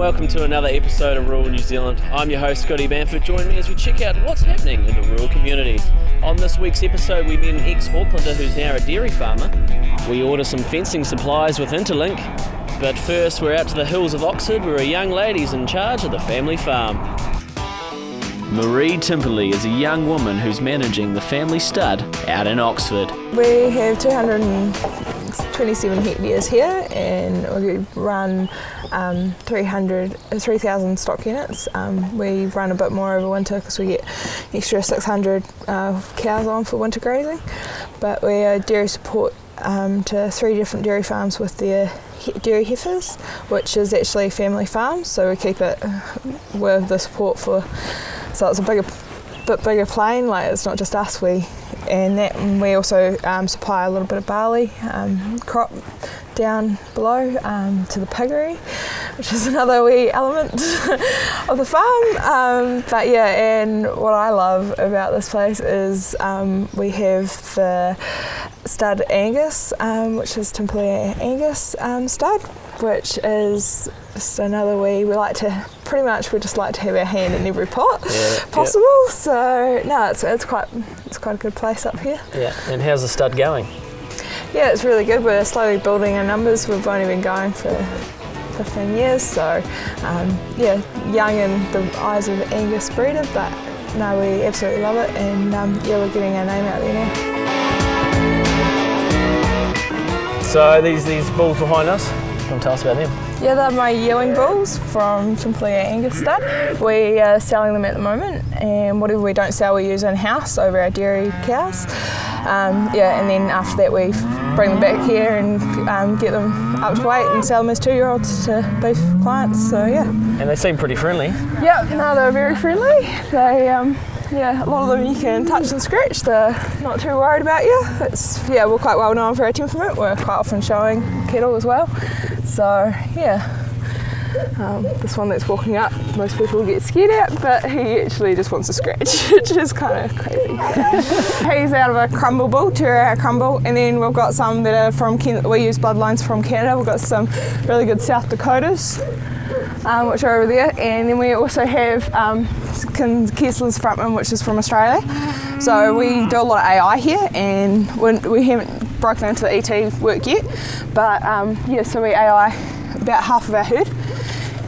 welcome to another episode of Rural New Zealand. I'm your host Scotty Bamford. Join me as we check out what's happening in the rural community. On this week's episode we meet an ex-Aucklander who's now a dairy farmer. We order some fencing supplies with Interlink. But first we're out to the hills of Oxford where a young lady's in charge of the family farm. Marie Timperlea is a young woman who's managing the family stud out in Oxford. We have 227 hectares here and we run 3,000 stock units. We run a bit more over winter because we get extra 600 cows on for winter grazing. But we are dairy support to 3 different dairy farms with their dairy heifers, which is actually family farms, so we keep it with the support for, so it's a bit bigger plain, like it's not just us. We also supply a little bit of barley crop down below to the piggery, which is another wee element of the farm. But yeah, and what I love about this place is we have the stud Angus, which is Timperlea Angus stud, which is just another we like to we just like to have our hand in every pot possible. Yeah. So no, it's quite a good place up here. Yeah, and how's the stud going? Yeah, it's really good. We're slowly building our numbers. We've only been going for 15 years, so young in the eyes of Angus breeder, but no, we absolutely love it, and we're getting our name out there now. So these bulls behind us, can you tell us about them? Yeah, they're my yearling bulls from Timperlea Angus stud. We are selling them at the moment, and whatever we don't sell we use in-house over our dairy cows. And then after that we bring them back here and get them up to weight and sell them as 2-year-olds to beef clients, so yeah. And they seem pretty friendly. Yeah, no, they're very friendly. They, a lot of them you can touch and scratch. They're not too worried about you. We're quite well known for our temperament. We're quite often showing cattle as well. So yeah, this one that's walking up, most people get scared at, but he actually just wants to scratch, which is kind of crazy. He's out of a crumble bull, Terra crumble, and then we've got some that are from we use bloodlines from Canada. We've got some really good South Dakotas, which are over there, and then we also have Kessler's Frontman, which is from Australia. So we do a lot of AI here, and we haven't broken into the ET work yet, but so we AI about half of our herd,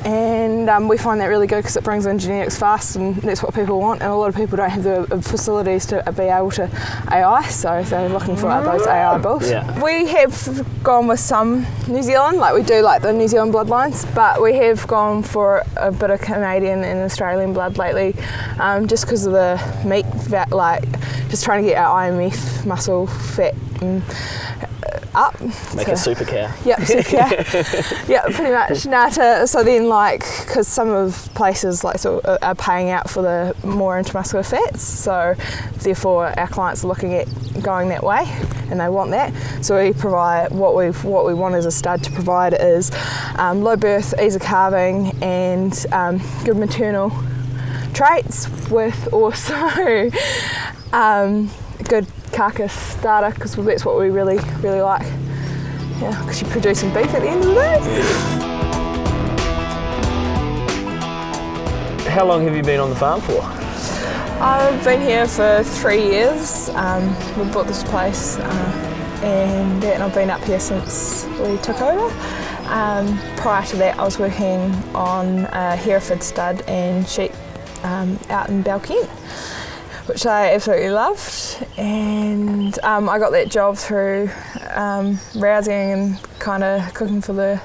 and we find that really good because it brings in genetics fast, and that's what people want, and a lot of people don't have the facilities to be able to AI, so they're looking for those AI bulls. Yeah. We have gone with some New Zealand, like we do like the New Zealand bloodlines, but we have gone for a bit of Canadian and Australian blood lately, just because of the meat, just trying to get our IMF muscle fat up. Make a super cow. Yeah, super cow. Yeah, pretty much. So then, because some of places are paying out for the more intramuscular fats, so therefore our clients are looking at going that way, and they want that. So we provide what we want as a stud to provide is low birth, ease of calving, and good maternal traits, with also good carcass starter, because that's what we really like. Yeah, because you're producing beef at the end of the day. How long have you been on the farm for? I've been here for 3 years. We bought this place and I've been up here since we took over. Prior to that I was working on Hereford stud and sheep out in Belkent, which I absolutely loved, and I got that job through rousing and kind of cooking for the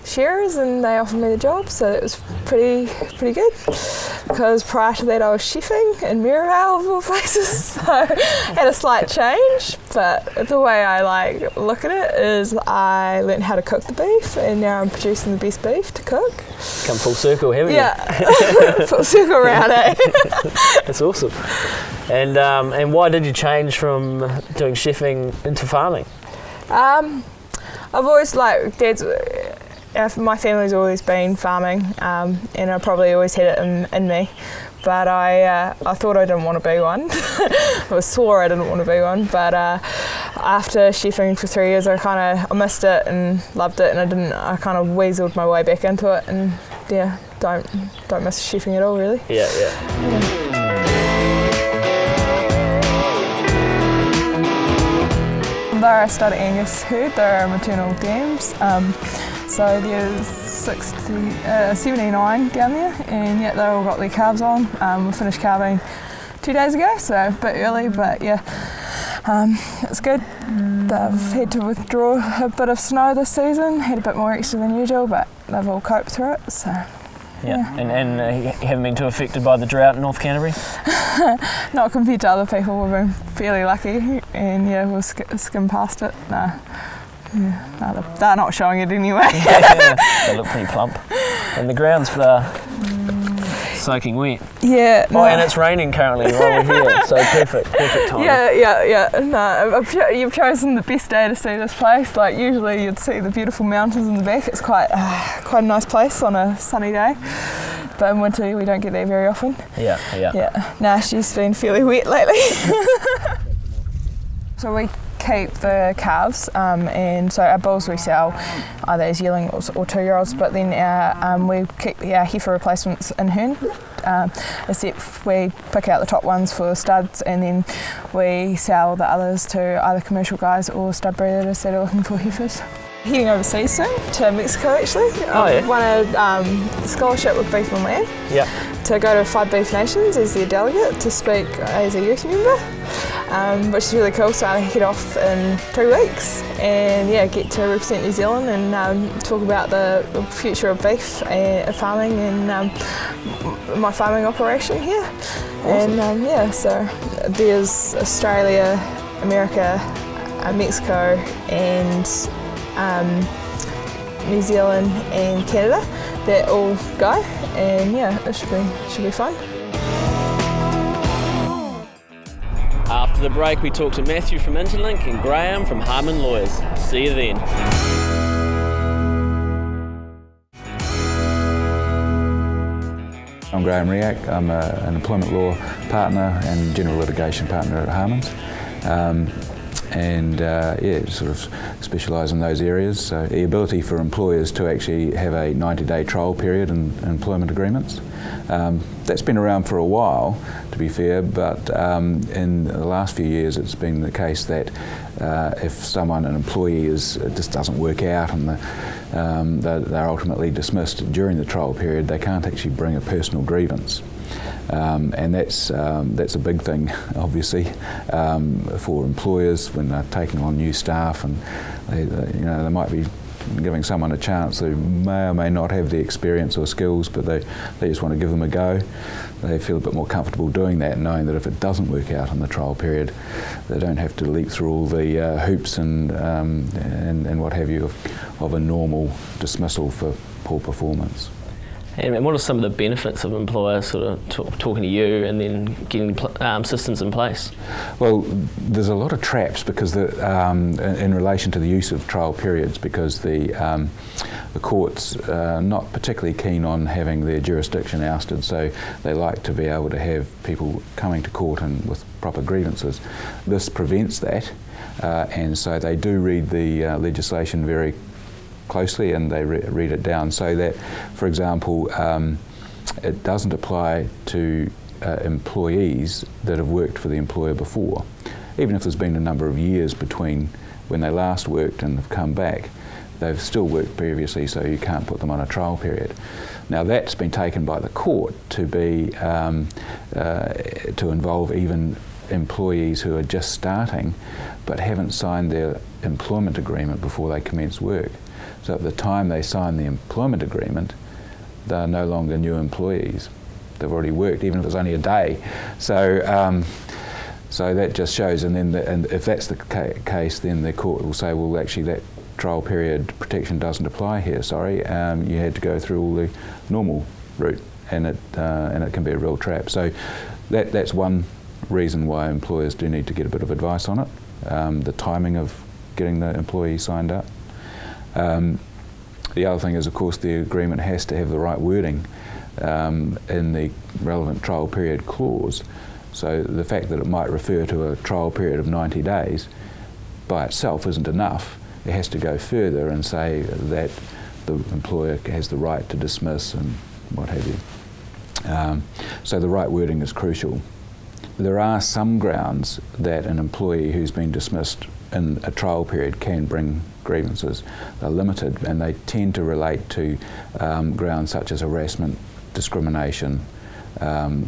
shearers, and they offered me the job, so it was pretty good, because prior to that I was chefing in Mirabel of all places, so I had a slight change, but the way I look at it is I learned how to cook the beef, and now I'm producing the best beef to cook. Come full circle, haven't you? Yeah, full circle around, eh? That's awesome. And why did you change from doing chefing into farming? I've always my family's always been farming, and I probably always had it in me. But I thought I didn't want to be one. I swore I didn't want to be one. But after chefing for 3 years, I missed it and loved it, and I kind of weaseled my way back into it and don't miss sheeping at all, really. Yeah. They're a stud Angus herd, they're maternal dams. So there's 79 down there, and they all got their calves on. We finished calving 2 days ago, so a bit early, but it's good. They've had to withdraw a bit of snow this season, had a bit more extra than usual, but they've all coped through it, so. Yeah. And you haven't been too affected by the drought in North Canterbury? Not compared to other people, we've been fairly lucky, and we'll skim past it. No, they're not showing it anyway. They look pretty plump. And the ground's soaking wet. Yeah. Oh, and it's raining currently while we're here, so perfect time. Yeah. No, you've chosen the best day to see this place. Like usually you'd see the beautiful mountains in the back. It's quite a nice place on a sunny day. But in winter we don't get there very often. Yeah. Nah, she's been fairly wet lately. So we keep the calves, and so our bulls we sell either as yearlings or 2-year-olds, but then we keep our heifer replacements in Hern, except we pick out the top ones for studs, and then we sell the others to either commercial guys or stud breeders that are looking for heifers. Heading overseas soon, to Mexico actually. I've won a scholarship with Beef on Land to go to 5 beef nations as their delegate to speak as a youth member, which is really cool. So I head off in 2 weeks and get to represent New Zealand and talk about the future of beef farming and my farming operation here. Awesome. And so there's Australia, America, Mexico and New Zealand and Canada that all go, and it should be fun. After the break we talk to Matthew from Interlink and Graham from Harman Lawyers. See you then. I'm Graham Riak. I'm an employment law partner and general litigation partner at Harman's. Sort of specialise in those areas. So the ability for employers to actually have a 90-day trial period in employment agreements. That's been around for a while, to be fair, but in the last few years it's been the case that if an employee it just doesn't work out and they're ultimately dismissed during the trial period, they can't actually bring a personal grievance. And that's a big thing, obviously, for employers when they're taking on new staff, and they might be giving someone a chance who may or may not have the experience or skills, but they just want to give them a go. They feel a bit more comfortable doing that, knowing that if it doesn't work out in the trial period, they don't have to leap through all the hoops and what have you of a normal dismissal for poor performance. And what are some of the benefits of employers sort of talking to you and then getting systems in place? Well, there's a lot of traps because in relation to the use of trial periods, because the courts are not particularly keen on having their jurisdiction ousted, so they like to be able to have people coming to court and with proper grievances. This prevents that, and so they do read the legislation very closely, and they read it down so that, for example, it doesn't apply to employees that have worked for the employer before. Even if there's been a number of years between when they last worked and have come back, they've still worked previously, so you can't put them on a trial period. Now that's been taken by the court to be to involve even employees who are just starting but haven't signed their employment agreement before they commence work. So at the time they sign the employment agreement, they're no longer new employees. They've already worked, even if it's only a day. So so that just shows, and if that's the case, then the court will say, well, actually that trial period protection doesn't apply here, sorry. You had to go through all the normal route, and it can be a real trap. So that's one reason why employers do need to get a bit of advice on it, the timing of getting the employee signed up. The other thing is, of course, the agreement has to have the right wording in the relevant trial period clause. So the fact that it might refer to a trial period of 90 days by itself isn't enough. It has to go further and say that the employer has the right to dismiss and what have you. So the right wording is crucial. There are some grounds that an employee who's been dismissed in a trial period can bring grievances. They're limited, and they tend to relate to grounds such as harassment, discrimination,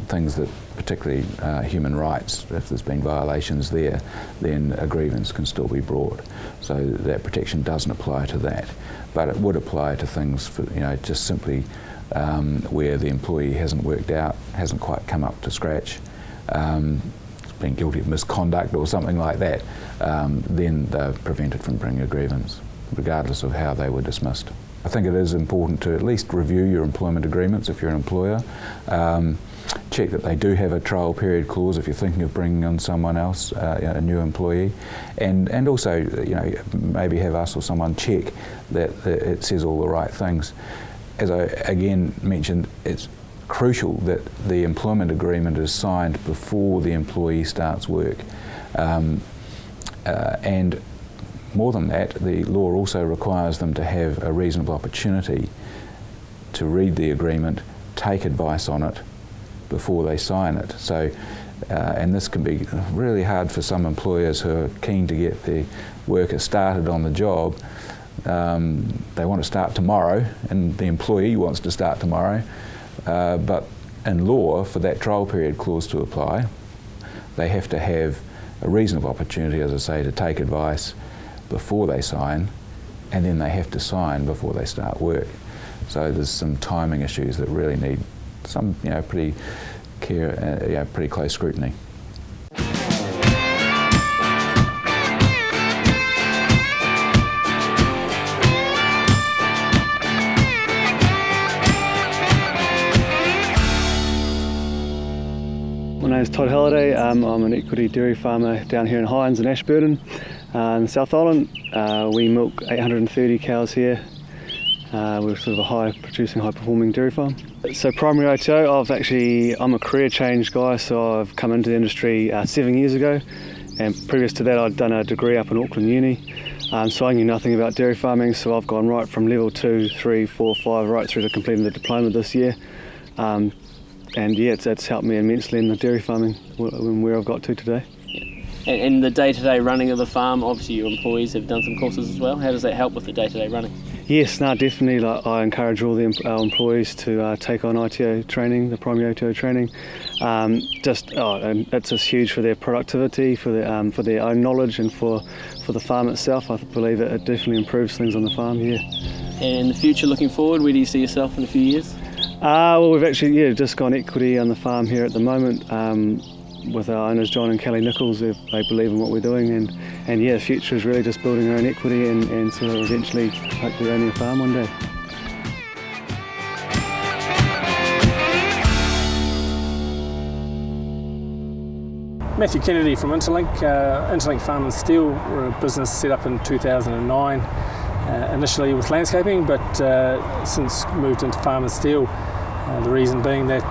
things that particularly human rights. If there's been violations there, then a grievance can still be brought. So that protection doesn't apply to that, but it would apply to things for, just simply where the employee hasn't worked out, hasn't quite come up to scratch, been guilty of misconduct or something like that, then they're prevented from bringing a grievance, regardless of how they were dismissed. I think it is important to at least review your employment agreements if you're an employer. Check that they do have a trial period clause if you're thinking of bringing on someone else, a new employee, and also maybe have us or someone check that it says all the right things. As I again mentioned, it's crucial that the employment agreement is signed before the employee starts work, and more than that, the law also requires them to have a reasonable opportunity to read the agreement, take advice on it before they sign it. So, and this can be really hard for some employers who are keen to get the worker started on the job. They want to start tomorrow, and the employee wants to start tomorrow, but in law, for that trial period clause to apply, they have to have a reasonable opportunity, as I say, to take advice before they sign, and then they have to sign before they start work. So there's some timing issues that really need some, pretty close scrutiny. My name is Todd Halliday. I'm an equity dairy farmer down here in Hinds and Ashburton in the South Island. We milk 830 cows here. We're sort of a high performing dairy farm. So primary OTO, I'm a career change guy, so I've come into the industry 7 years ago, and previous to that I'd done a degree up in Auckland Uni. So I knew nothing about dairy farming, so I've gone right from level 2, 3, 4, 5 right through to completing the diploma this year. And yeah, it's helped me immensely in the dairy farming, where I've got to today. And the day-to-day running of the farm, obviously your employees have done some courses as well. How does that help with the day-to-day running? Yes, definitely. I encourage all our employees to take on ITO training, the primary OTO training. And it's just huge for their productivity, for their own knowledge, and for the farm itself. I believe it definitely improves things on the farm here. And in the future, looking forward, where do you see yourself in a few years? Well, we've actually just gone equity on the farm here at the moment. With our owners, John and Kelly Nichols, they believe in what we're doing, and the future is really just building our own equity and sort of eventually hopefully owning a farm one day. Matthew Kennedy from Interlink. Interlink Farm and Steel, we're a business set up in 2009, initially with landscaping, but since moved into farm and steel. The reason being that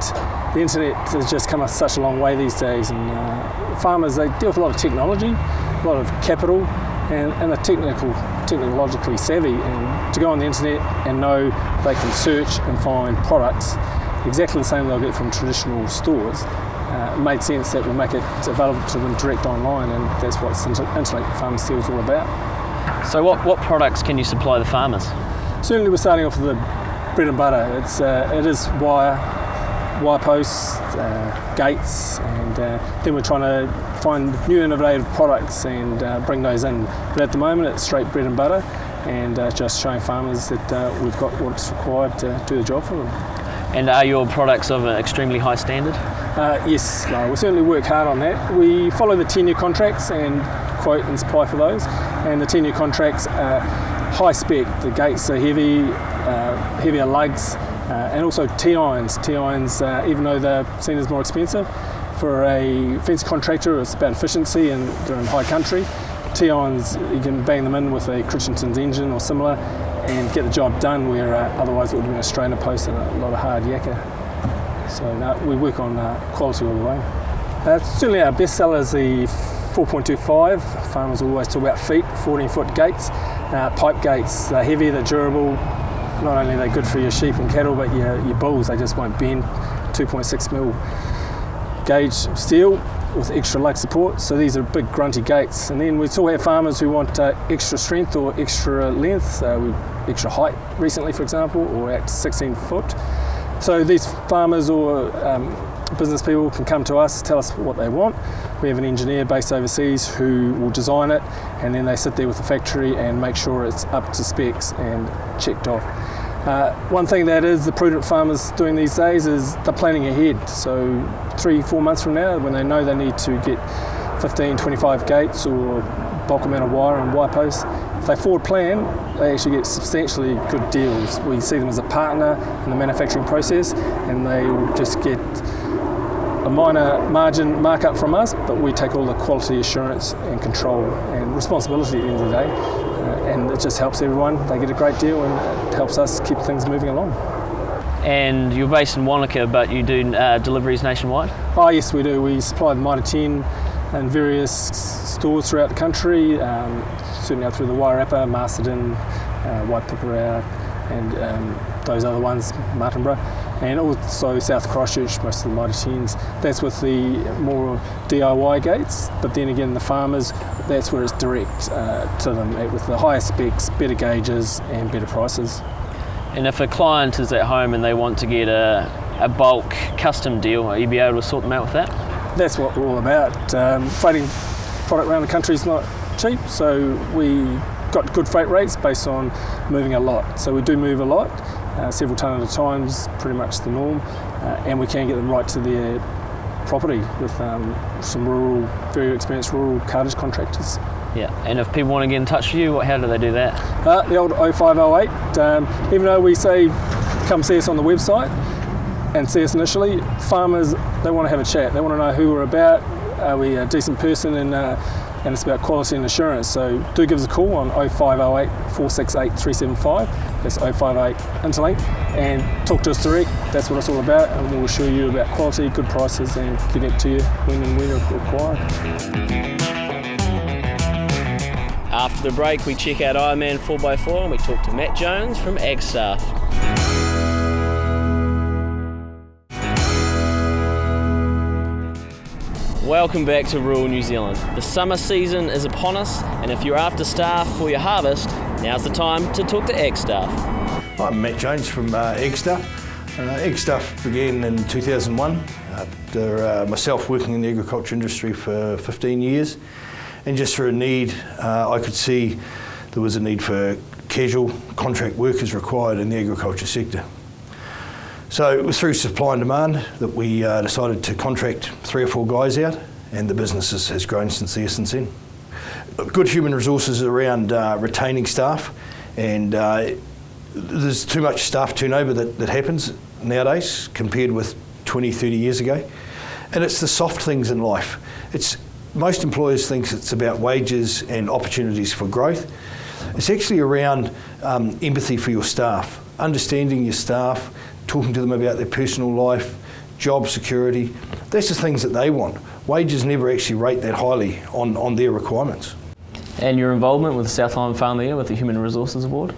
the internet has just come such a long way these days, and farmers, they deal with a lot of technology, a lot of capital, and are technologically savvy, and to go on the internet and know they can search and find products exactly the same they'll get from traditional stores. It made sense that we'll make it available to them direct online, and that's what Interlink Farm and Steel is all about. So what products can you supply the farmers? Certainly we're starting off with the bread and butter. It is wire posts, gates, and then we're trying to find new innovative products and bring those in. But at the moment it's straight bread and butter, and just showing farmers that we've got what's required to do the job for them. And are your products of an extremely high standard? Yes, we certainly work hard on that. We follow the 10-year contracts and quote and supply for those, and the 10-year contracts are high spec. The gates are heavy, heavier lugs, and also T-irons. T-irons, even though they're seen as more expensive, for a fence contractor it's about efficiency, and they're in high country. T-irons, you can bang them in with a Christensen's engine or similar and get the job done, where otherwise it would have been a strainer post and a lot of hard yakka. So we work on quality all the way. Certainly our best seller is the 4.25. Farmers always talk about feet, 14-foot gates. Pipe gates, they're heavy, they're durable, not only are they good for your sheep and cattle, but your bulls, they just won't bend. 2.6mm gauge steel with extra lug support, so these are big grunty gates. And then we still have farmers who want extra strength or extra length, extra height recently, for example, or at 16 foot. So these farmers or business people can come to us, tell us what they want. We have an engineer based overseas who will design it, and then they sit there with the factory and make sure it's up to specs and checked off. One thing that is the prudent farmers doing these days is they're planning ahead. So 3-4 months from now, when they know they need to get 15-25 gates or bulk amount of wire and wire posts, if they forward plan, they actually get substantially good deals. We see them as a partner in the manufacturing process, and they will just get a minor margin markup from us, but we take all the quality assurance and control and responsibility at the end of the day, and it just helps everyone. They get a great deal, and it helps us keep things moving along. And you're based in Wanaka, but you do deliveries nationwide? Oh yes, we do. We supply the Mitre 10 in various stores throughout the country, certainly out through the Wairarapa, Masterton, Waipukurau, and those other ones, Martinborough, and also South Christchurch, most of the Mitre 10s. That's with the more DIY gates, but then again the farmers, that's where it's direct to them, with the higher specs, better gauges and better prices. And if a client is at home and they want to get a bulk custom deal, will you be able to sort them out with that? That's what we're all about. Freighting product around the country is not cheap, so we got good freight rates based on moving a lot. So we do move a lot, several tonne at a time is pretty much the norm, and we can get them right to their property with some rural, very experienced rural cartage contractors. Yeah, and if people want to get in touch with you, how do they do that? The old 0508, even though we say come see us on the website and see us initially, farmers, they want to have a chat. They want to know who we're about, are we a decent person, and it's about quality and assurance. So do give us a call on 0508 468 375, that's 058 Interlink, and talk to us direct. That's what it's all about, and we'll assure you about quality, good prices, and get it to you when and where required. After the break, we check out Ironman 4x4 and we talk to Matt Jones from Ag Staff. Welcome back to rural New Zealand. The summer season is upon us, and if you're after staff for your harvest, now's the time to talk to Ag Staff. I'm Matt Jones from Ag Staff. Ag Staff began in 2001 after myself working in the agriculture industry for 15 years. And just through a need, I could see there was a need for casual contract workers required in the agriculture sector. So it was through supply and demand that we decided to contract 3 or 4 guys out, and the business has grown since then. Good human resources around retaining staff, and there's too much staff turnover that happens nowadays compared with 20, 30 years ago. And it's the soft things in life. Most employers think it's about wages and opportunities for growth. It's actually around empathy for your staff, understanding your staff, talking to them about their personal life, job security. That's the things that they want. Wages never actually rate that highly on their requirements. And your involvement with the South Island Farm there with the Human Resources Award?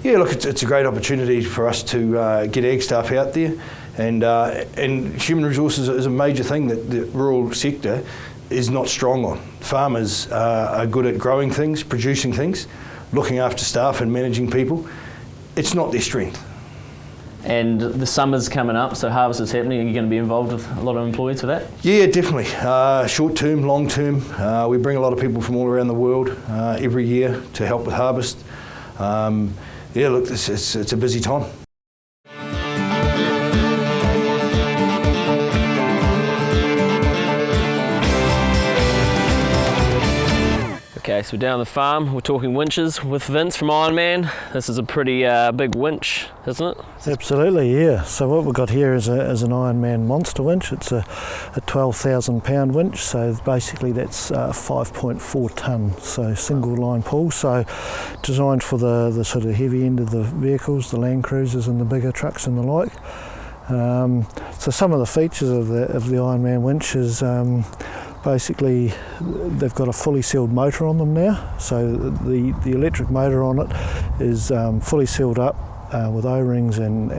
Yeah, look, it's a great opportunity for us to get Ag Staff out there, and human resources is a major thing that the rural sector is not strong on. Farmers are good at growing things, producing things, looking after staff and managing people. It's not their strength. And the summer's coming up, so harvest is happening. Are you going to be involved with a lot of employees for that? Yeah, definitely. Short term, long term. We bring a lot of people from all around the world every year to help with harvest. Yeah, look, it's a busy time. Okay, so we're down the farm, we're talking winches with Vince from Ironman. This is a pretty big winch, isn't it? Absolutely, yeah. So what we've got here is an Ironman monster winch. It's a 12,000 pound winch, so basically that's 5.4 tonne, so single line pull. So designed for the sort of heavy end of the vehicles, the Land Cruisers and the bigger trucks and the like. So some of the features of the Ironman winch is basically they've got a fully sealed motor on them now. So the electric motor on it is fully sealed up, with O-rings and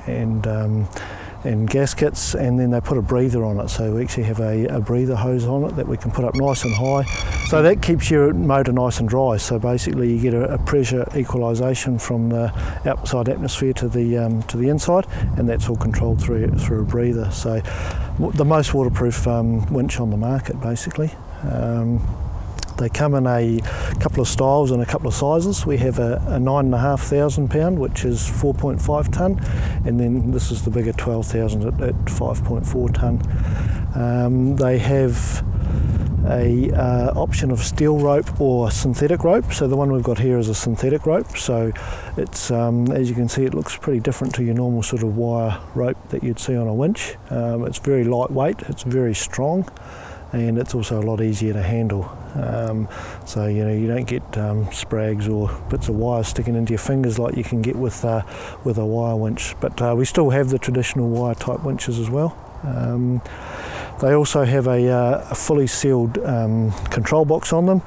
gaskets, and then they put a breather on it, so we actually have a breather hose on it that we can put up nice and high, so that keeps your motor nice and dry. So basically you get a pressure equalisation from the outside atmosphere to the inside, and that's all controlled through a breather. So the most waterproof winch on the market basically. They come in a couple of styles and a couple of sizes. We have a 9,500 pound, which is 4.5 tonne, and then this is the bigger 12,000 at 5.4 tonne. They have a option of steel rope or synthetic rope. So the one we've got here is a synthetic rope. So it's as you can see, it looks pretty different to your normal sort of wire rope that you'd see on a winch. It's very lightweight, it's very strong, and it's also a lot easier to handle. So you don't get sprags or bits of wire sticking into your fingers like you can get with a wire winch. But we still have the traditional wire type winches as well. They also have a fully sealed control box on them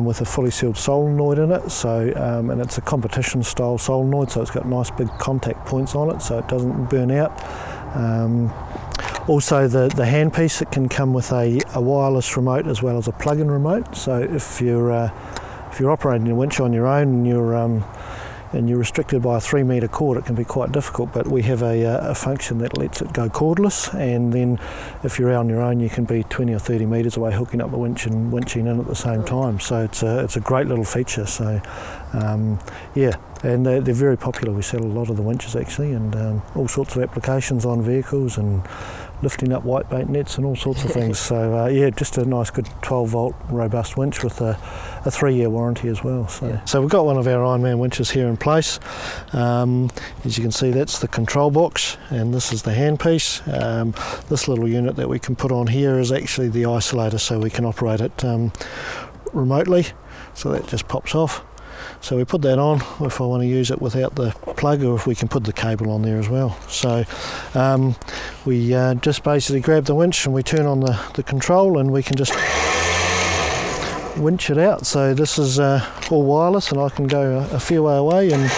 with a fully sealed solenoid in it. So and it's a competition style solenoid, so it's got nice big contact points on it, so it doesn't burn out. Also the handpiece, it can come with a wireless remote as well as a plug-in remote. So if you're operating a winch on your own and you're restricted by a 3 metre cord, it can be quite difficult, but we have a function that lets it go cordless, and then if you're out on your own you can be 20 or 30 metres away hooking up the winch and winching in at the same time. So it's a great little feature. So yeah, and they're very popular. We sell a lot of the winches actually, and all sorts of applications on vehicles and lifting up whitebait nets and all sorts of things. So yeah, just a nice good 12 volt robust winch with a 3-year warranty as well. So we've got one of our Ironman winches here in place. As you can see, that's the control box, and this is the handpiece. This little unit that we can put on here is actually the isolator, so we can operate it remotely. So that just pops off. So we put that on if I want to use it without the plug, or if we can put the cable on there as well. So we just basically grab the winch and we turn on the control, and we can just winch it out. So this is all wireless, and I can go a fair way away and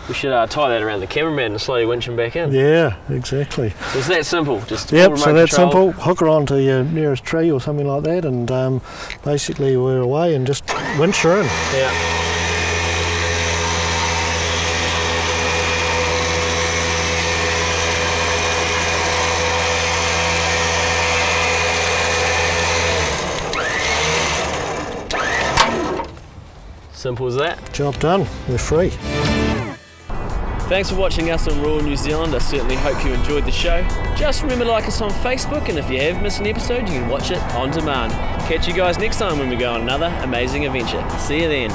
We should tie that around the cameraman and slowly winch him back in. yeah, exactly. So it's that simple. Just Yep, full so remote that's control. simple. Hook her onto your nearest tree or something like that, and basically we're away and just winch her in. Yeah. Simple as that. Job done. We're free. Thanks for watching us on Rural New Zealand. I certainly hope you enjoyed the show. Just remember to like us on Facebook, and if you have missed an episode, you can watch it on demand. Catch you guys next time when we go on another amazing adventure. See you then.